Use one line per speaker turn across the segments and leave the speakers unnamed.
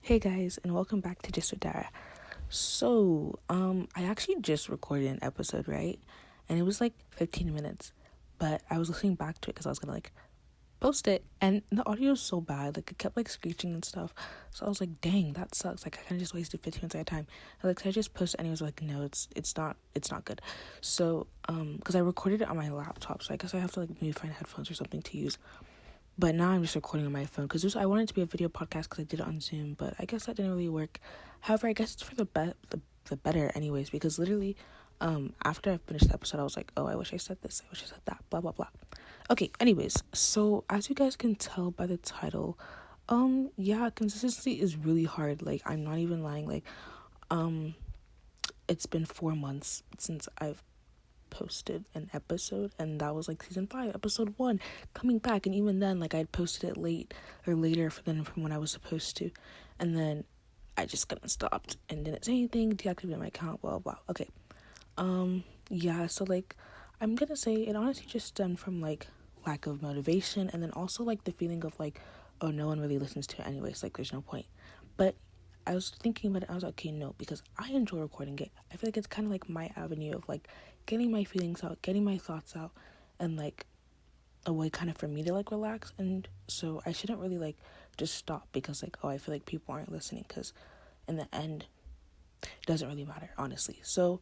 Hey guys, and welcome back to Just with Dara. I actually just recorded an episode, right? And it was like 15 minutes, but I was listening back to it because I was gonna post it, and the audio was so bad, it kept screeching and stuff. So I was like, dang, that sucks. I kind of just wasted 15 minutes of my time. Should I just post it? And he was like, no, it's not good. Because I recorded it on my laptop, so I guess I have to maybe find headphones or something to use. But now I'm just recording on my phone because I wanted it to be a video podcast because I did it on Zoom, but I guess that didn't really work. However, I guess it's for the better anyways, because literally after I finished the episode, I was like, oh, I wish I said this, I wish I said that, blah blah blah. Okay, anyways, so as you guys can tell by the title, yeah, consistency is really hard. I'm not even lying. It's been 4 months since I've posted an episode, and that was season 5, episode 1, coming back. And even then, I'd posted it later than from when I was supposed to, and then I just kind of stopped and didn't say anything, deactivated my account, blah blah. Okay, yeah, so I'm gonna say it honestly just stemmed from lack of motivation, and then also the feeling of oh, no one really listens to it anyways, there's no point. But I was thinking about it, I was like, okay, no, because I enjoy recording it. I feel it's kind of my avenue of getting my feelings out, getting my thoughts out, and a way kind of for me to relax. And so I shouldn't really just stop because oh, I feel people aren't listening, because in the end it doesn't really matter, honestly. So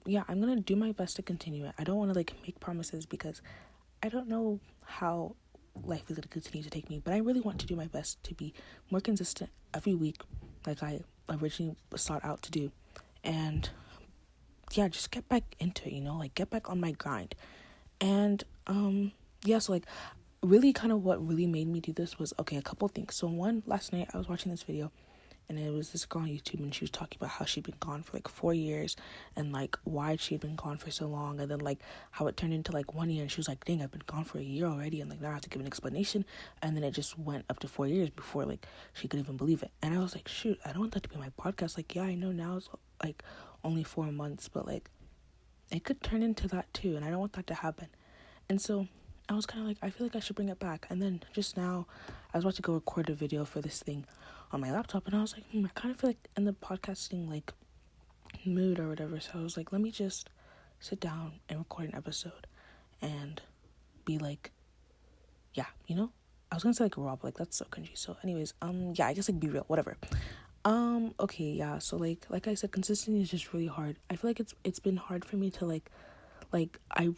yeah, I'm gonna do my best to continue it. I don't want to make promises because I don't know how life is gonna continue to take me, but I really want to do my best to be more consistent every week, like I originally sought out to do. And yeah, just get back into it, get back on my grind. And yeah, so really kind of what really made me do this was, okay, a couple things. So one, last night I was watching this video, and it was this girl on YouTube, and she was talking about how she'd been gone for 4 years, and why she'd been gone for so long, and then how it turned into 1 year, and she was like, dang, I've been gone for a year already, and now I have to give an explanation. And then it just went up to 4 years before she could even believe it. And I was like, shoot, I don't want that to be my podcast. Yeah, I know now it's only 4 months, but it could turn into that too, and I don't want that to happen. And so I was kind of I feel I should bring it back. And then just now I was about to go record a video for this thing on my laptop, and I was like, I kind of feel in the podcasting mood or whatever. So I was like, let me just sit down and record an episode and be yeah, I was gonna say raw, but that's so cringy. So anyways, yeah, I guess be real, whatever. Okay, yeah, so like I said, consistency is just really hard. I feel it's been hard for me to I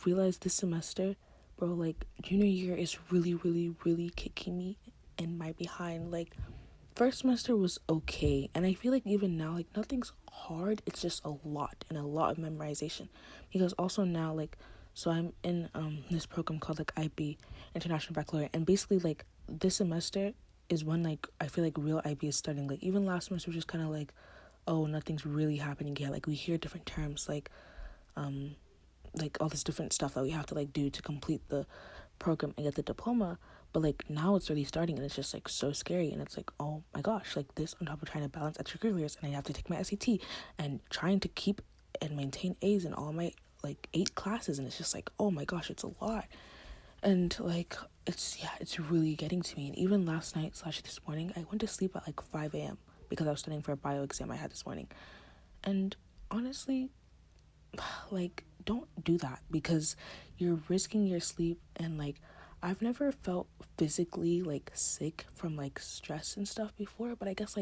realized this semester, bro, junior year is really, really, really kicking me in my behind. First semester was okay, and I feel even now, nothing's hard, it's just a lot, and a lot of memorization. Because also now, so I'm in this program called IB, International Baccalaureate, and basically this semester is when I feel real IB is starting. Even last semester was just kind of oh, nothing's really happening yet. We hear different terms all this different stuff that we have to do to complete the program and get the diploma. But now it's really starting, and it's just so scary. And it's oh my gosh, this on top of trying to balance extracurriculars, and I have to take my SAT and trying to keep and maintain A's in all my 8 classes, and it's just oh my gosh, it's a lot. And it's really getting to me. And even last night / this morning, I went to sleep at 5 a.m. because I was studying for a bio exam I had this morning. And honestly, don't do that, because you're risking your sleep. And I've never felt physically sick from stress and stuff before, but I guess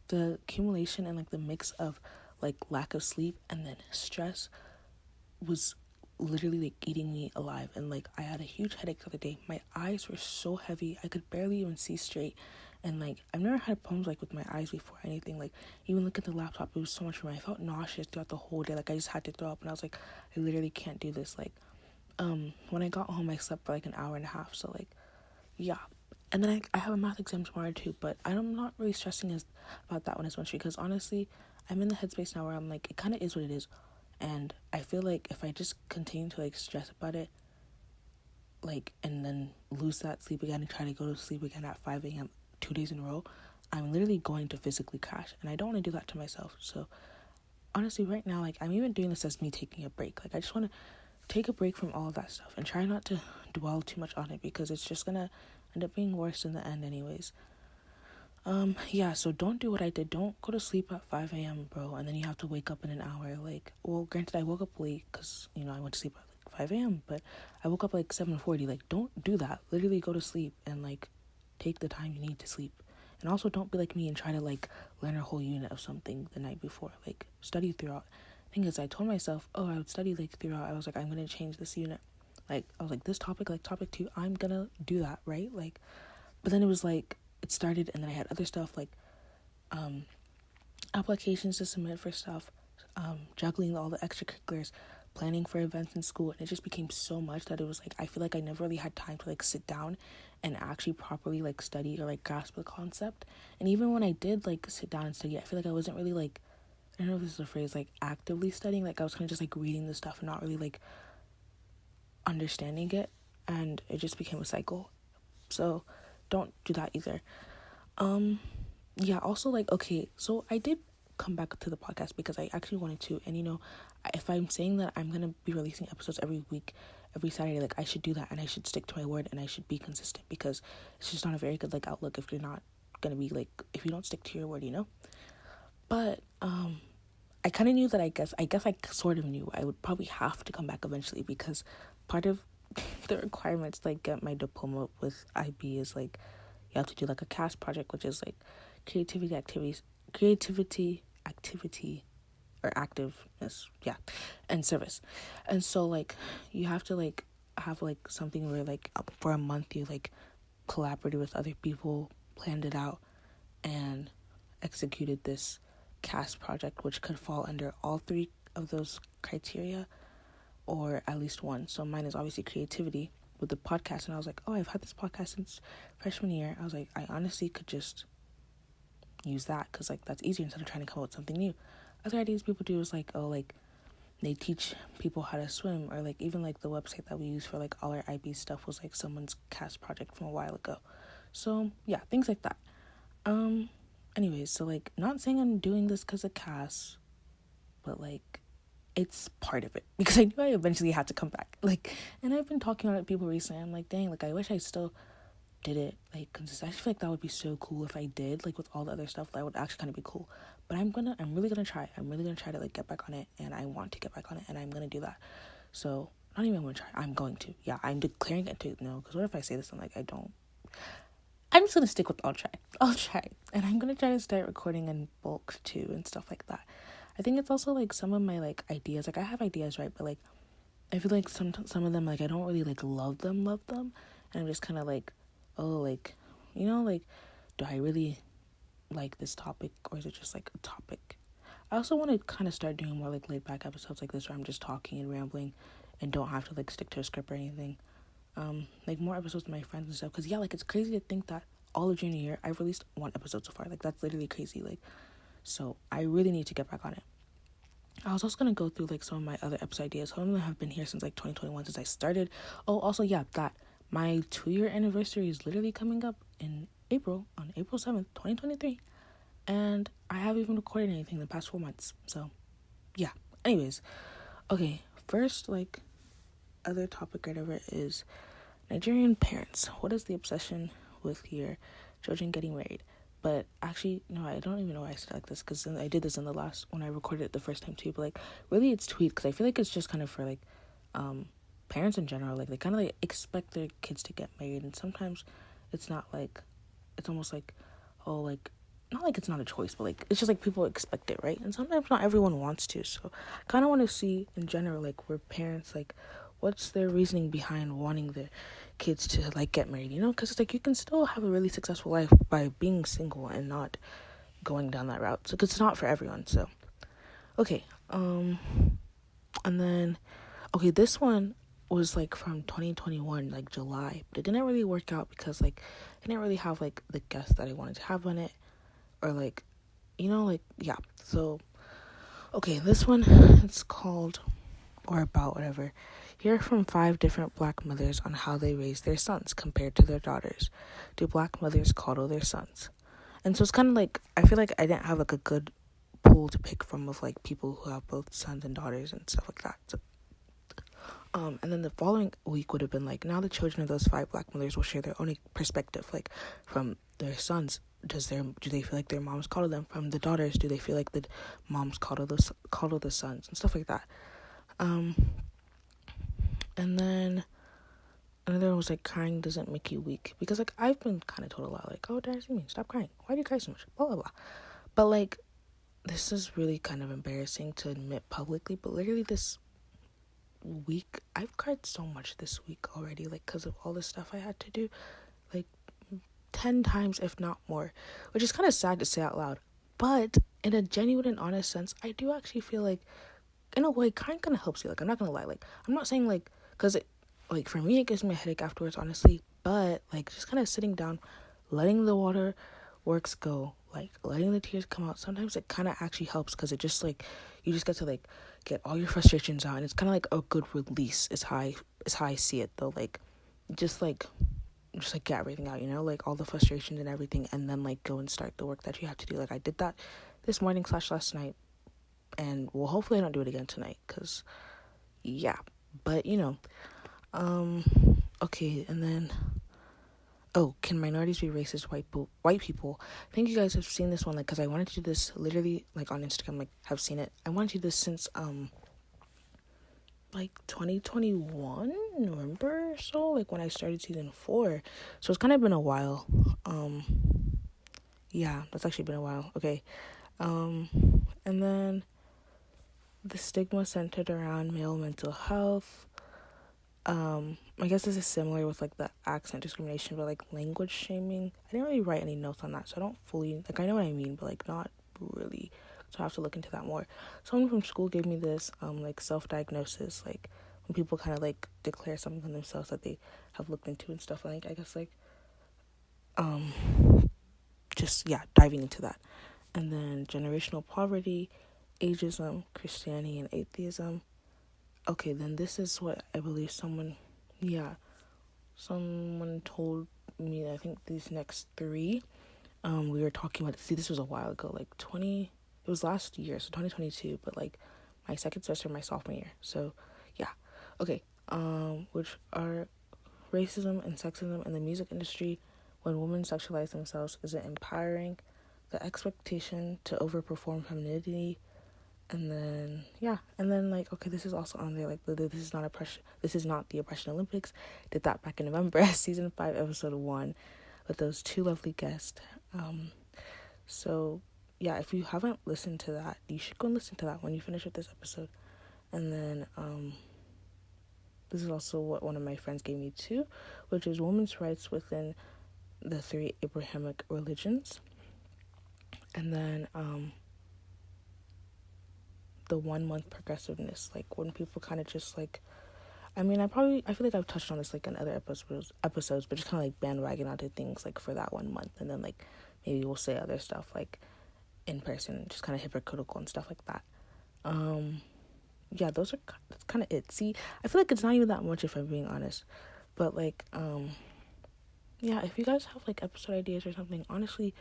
the accumulation and the mix of lack of sleep and then stress was literally eating me alive. And I had a huge headache the other day. My eyes were so heavy, I could barely even see straight. And I've never had problems with my eyes before, anything. Even looking at the laptop, it was so much for me. I felt nauseous throughout the whole day. I just had to throw up, and I was I literally can't do this. When I got home, I slept for an hour and a half. So yeah. And then I have a math exam tomorrow too, but I'm not really stressing about that one as much, because honestly, I'm in the headspace now where I'm it kind of is what it is. And I feel if I just continue to stress about it, and then lose that sleep again and try to go to sleep again at 5 a.m. 2 days in a row, I'm literally going to physically crash, and I don't want to do that to myself. So honestly, right now, I'm even doing this as me taking a break. I just want to take a break from all of that stuff and try not to dwell too much on it, because it's just gonna end up being worse in the end anyways. Yeah, so don't do what I did. Don't go to sleep at 5 a.m., bro, and then you have to wake up in an hour. Like, well, granted, I woke up late because, I went to sleep at like 5 a.m., but I woke up like 7:40. Like, don't do that. Literally go to sleep and, like, take the time you need to sleep. And also don't be like me and try to, like, learn a whole unit of something the night before. Like, study throughout. Thing is, I told myself, I would study, like, throughout. I was like, I'm going to change this unit. Like, I was like, this topic, like, topic 2, I'm going to do that, right? Like, but then it was like, it started, and then I had other stuff, like, applications to submit for stuff, juggling all the extracurriculars, planning for events in school, and it just became so much that it was like I feel like I never really had time to like sit down and actually properly like study or like grasp the concept. And even when I did like sit down and study, I feel like I wasn't really like, I don't know if this is a phrase, like actively studying. Like I was kind of just like reading the stuff and not really like understanding it, and it just became a cycle. So don't do that either. Yeah, also, like, okay, so I did come back to the podcast because I actually wanted to, and if I'm saying that I'm gonna be releasing episodes every week, every Saturday, like, I should do that, and I should stick to my word, and I should be consistent, because it's just not a very good, like, outlook if you're not gonna be, like, if you don't stick to your word. But I kind of knew that, I guess I sort of knew I would probably have to come back eventually, because part of the requirements, like, get my diploma with IB is, like, you have to do, like, a cast project, which is, like, creativity, or activeness, yeah, and service. And so, like, you have to, like, have, like, something where, like, for a month you, like, collaborated with other people, planned it out, and executed this cast project, which could fall under all 3 of those criteria, or at least one. So mine is obviously creativity with the podcast, and I was like, I've had this podcast since freshman year. I was like, I honestly could just use that, because like that's easier instead of trying to come up with something new. Other ideas people do is like, like they teach people how to swim, or like even like the website that we use for like all our IB stuff was like someone's cast project from a while ago. So yeah, things like that. Anyways, so like, not saying I'm doing this because of cast, but like it's part of it, because I knew I eventually had to come back. Like, and I've been talking about it to people recently. I'm like, dang, like I wish I still did it, like, because I just feel like that would be so cool if I did, like, with all the other stuff. That would actually kind of be cool. But I'm really gonna try to like get back on it, and I want to get back on it, and I'm gonna do that. So not even gonna try, I'm going to, yeah, I'm declaring it to, no, because what if I say this and like I don't, I'm just gonna stick with I'll try, and I'm gonna try to start recording in bulk too and stuff like that. I think it's also like some of my like ideas, like I have ideas, right, but like I feel like some of them, like I don't really like love them, and I'm just kind of like, like, like, do I really like this topic, or is it just like a topic? I also want to kind of start doing more like laid back episodes like this, where I'm just talking and rambling and don't have to like stick to a script or anything. Like more episodes with my friends and stuff, because yeah, like it's crazy to think that all of junior year I've released 1 episode so far. Like that's literally crazy. Like, so I really need to get back on it. I was also gonna go through like some of my other episode ideas. Some of them have been here since like 2021, since I started. Also, yeah, that my 2-year anniversary is literally coming up in April, on April 7th, 2023, and I haven't even recorded anything in the past 4 months. So yeah, anyways, okay, first, like, other topic right over is Nigerian parents. What is the obsession with your children getting married? But actually, no, I don't even know why I said it like this, because I did this in the last, when I recorded it the first time too, but like really it's tweet, because I feel like it's just kind of for like parents in general. Like they kind of like expect their kids to get married, and sometimes it's not like, it's almost like, like, not like it's not a choice, but like it's just like people expect it, right? And sometimes not everyone wants to. So I kind of want to see in general, like, where parents, like, what's their reasoning behind wanting their kids to like get married, because it's like you can still have a really successful life by being single and not going down that route. So it's not for everyone. So okay, and then this one was like from 2021, like July, but it didn't really work out because like I didn't really have like the guests that I wanted to have on it, or like, like, yeah. So okay, this one, it's called, or about, whatever. Hear from 5 different Black mothers on how they raise their sons compared to their daughters. Do Black mothers coddle their sons? And so it's kind of like, I feel like I didn't have like a good pool to pick from of like people who have both sons and daughters and stuff like that. So And then the following week would have been like, now the children of those 5 black mothers will share their own perspective, like from their sons. Do they feel like their moms coddle them? From the daughters, do they feel like the moms coddle the sons and stuff like that? And then another one was like, crying doesn't make you weak, because like I've been kind of told a lot, like, oh, Dara, stop crying. Why do you cry so much? Blah blah blah. But like, this is really kind of embarrassing to admit publicly, but literally this week I've cried so much this week already, like because of all the stuff I had to do, like 10 times if not more, which is kind of sad to say out loud. But in a genuine and honest sense, I do actually feel like, in a way, crying kind of helps you. Like, I'm not gonna lie, like, I'm not saying like, because it, like, for me it gives me a headache afterwards, honestly, but like just kind of sitting down, letting the water works go, like letting the tears come out, sometimes it kind of actually helps, because it just like, you just get to like get all your frustrations out, and it's kind of like a good release is how I see it though. Like just like get everything out, like all the frustrations and everything, and then like go and start the work that you have to do. Like I did that this morning / last night, and well, hopefully I don't do it again tonight, because yeah. But okay. And then, oh, can minorities be racist? White people. I think you guys have seen this one, like, because I wanted to do this literally, like, on Instagram, like, have seen it. I wanted to do this since, like, 2021, November or so, like, when I started season 4. So it's kind of been a while. Yeah, that's actually been a while. Okay. And then the stigma centered around male mental health. I guess this is similar with like the accent discrimination, but like language shaming. I didn't really write any notes on that, so I don't fully, like, I know what I mean, but like not really. So I have to look into that more. Someone from school gave me this like self-diagnosis, like when people kind of like declare something on themselves that they have looked into and stuff. Like I guess like just diving into that. And then generational poverty, ageism, Christianity, and atheism. Okay, then this is what I believe someone told me. I think these next 3, we were talking about, this was a while ago, like it was last year, so 2022, but like my second semester, my sophomore year. So yeah, okay, which are racism and sexism in the music industry. When women sexualize themselves, is it empowering? The expectation to overperform femininity. And then like, okay, this is also on there, like this is not the Oppression Olympics. Did that back in November, season 5, episode 1, with those 2 lovely guests. So yeah, if you haven't listened to that, you should go and listen to that when you finish with this episode. And then this is also what one of my friends gave me too, which is women's rights within the 3 Abrahamic religions. And then the 1 month progressiveness, like when people kind of just like, I feel like I've touched on this like in other episodes, but just kind of like bandwagon onto things like for that 1 month, and then like maybe we'll say other stuff like in person, just kind of hypocritical and stuff like that. That's kind of it. See, I feel like it's not even that much if I'm being honest, but like if you guys have like episode ideas or something, honestly,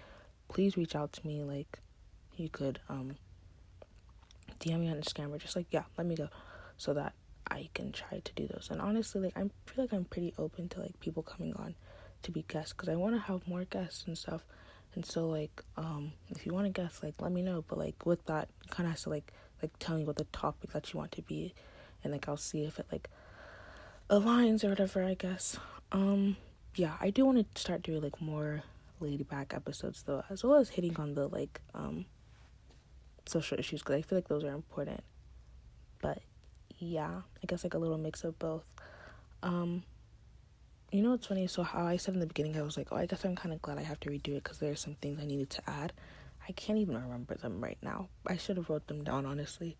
please reach out to me. Like you could DM me on Instagram, or just like let me go, so that I can try to do those. And honestly, like I feel like I'm pretty open to like people coming on to be guests, because I want to have more guests and stuff. And so like if you want to guest, like let me know. But like with that, you kind of have to like tell me what the topic that you want to be, and like I'll see if it like aligns or whatever, I guess. I do want to start doing like more laid back episodes though, as well as hitting on the like social issues, because I feel like those are important. But I guess like a little mix of both. What's funny? So how I said in the beginning, I was like, oh, I guess I'm kind of glad I have to redo it, because there are some things I needed to add. I can't even remember them right now. I should have wrote them down, honestly.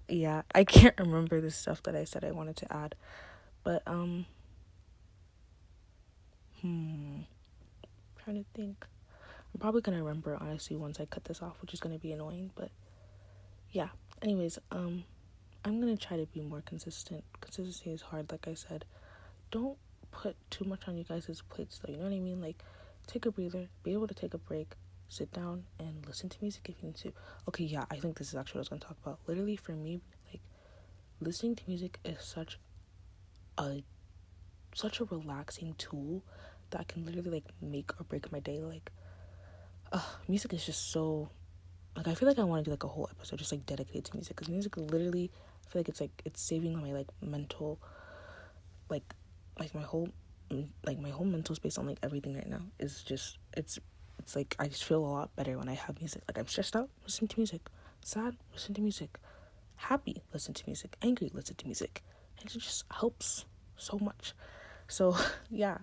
I can't remember the stuff that I said I wanted to add. But trying to think. I'm probably gonna remember, honestly, once I cut this off, which is gonna be annoying. But anyways, I'm gonna try to be more consistent. Consistency is hard, like I said. Don't put too much on you guys' plates though, you know what I mean? Like, take a breather, be able to take a break, sit down and listen to music if you need to. Okay, I think this is actually what I was gonna talk about. Literally, for me, like, listening to music is such a such a relaxing tool that can literally like make or break my day. Like music is just so, like, I feel like I want to do like a whole episode just like dedicated to music, because music literally, I feel like it's saving my like mental, like my whole mental space on like everything right now is just, it's like I just feel a lot better when I have music. Like, I'm stressed out, listen to music. Sad, listen to music. Happy, listen to music. Angry, listen to music. And it just helps so much. So yeah,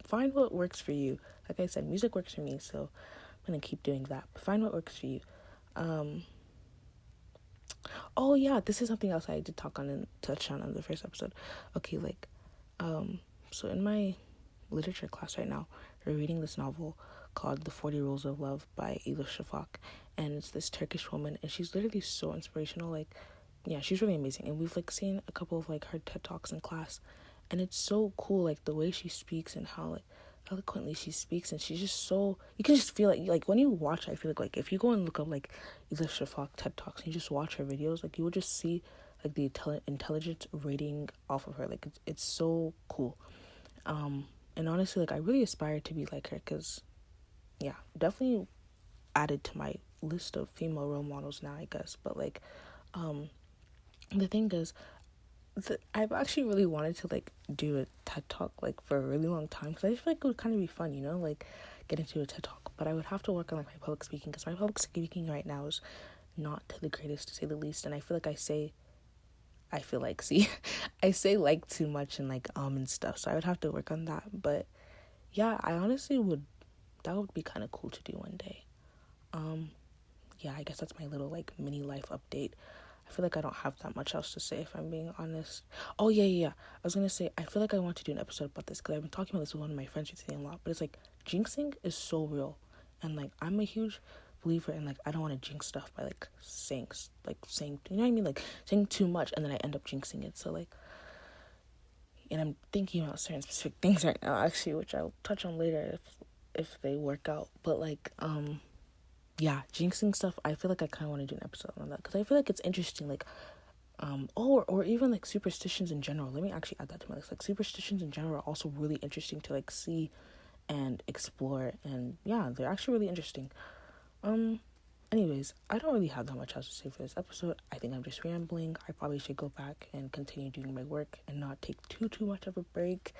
find what works for you. Like I said, music works for me, so I'm gonna keep doing that. But find what works for you. Oh yeah, this is something else I did talk on and touch on in the first episode. Okay, like, so in my literature class right now, we're reading this novel called The 40 Rules of Love by Elif Shafak, and it's this Turkish woman, and she's literally so inspirational. Like, yeah, she's really amazing, and we've like seen a couple of like her TED Talks in class, and it's so cool, like the way she speaks and how like eloquently she speaks, and she's just so, you can just feel like when you watch, I feel like if you go and look up like Elif Shafak TED Talks and you just watch her videos, like you will just see like the intelligence rating off of her. Like it's so cool. And honestly, like I really aspire to be like her, because yeah, definitely added to my list of female role models now, I guess. But like the thing is, I've actually really wanted to like do a TED Talk like for a really long time, because I just feel like it would kind of be fun, you know, like get into a TED Talk. But I would have to work on like my public speaking, because my public speaking right now is not the greatest, to say the least. And I feel like I say too much and like and stuff, so I would have to work on that. But yeah, I honestly would, that would be kind of cool to do one day. Yeah, I guess that's my little like mini life update. I feel like I don't have that much else to say, if I'm being honest. Oh yeah, I was gonna say, I feel like I want to do an episode about this, because I've been talking about this with one of my friends recently a lot. But it's like, jinxing is so real, and like I'm a huge believer in like, I don't want to jinx stuff by like saying, you know what I mean, like saying too much and then I end up jinxing it. So like, and I'm thinking about certain specific things right now, actually, which I'll touch on later if they work out. But like yeah, jinxing stuff, I feel like I kind of want to do an episode on that, because I feel like it's interesting. Like or even like superstitions in general. Let me actually add that to my list. Like superstitions in general are also really interesting to like see and explore, and yeah, they're actually really interesting. Anyways, I don't really have that much else to say for this episode. I think I'm just rambling. I probably should go back and continue doing my work and not take too much of a break.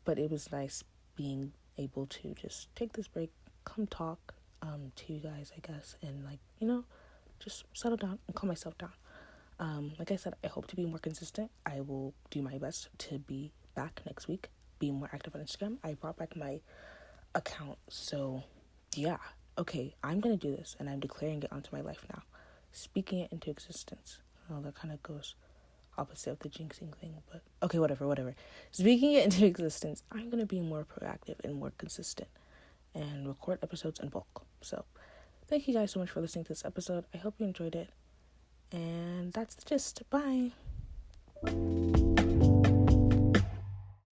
But it was nice being able to just take this break, come talk to you guys, I guess, and like, you know, just settle down and calm myself down. Like I said, I hope to be more consistent. I will do my best to be back next week, be more active on Instagram. I brought back my account, so yeah. Okay, I'm gonna do this, and I'm declaring it onto my life now, speaking it into existence. Oh, that kind of goes opposite of the jinxing thing, but okay, whatever. Speaking it into existence, I'm gonna be more proactive and more consistent, and record episodes in bulk. So, thank you guys so much for listening to this episode. I hope you enjoyed it, and that's the gist. Bye.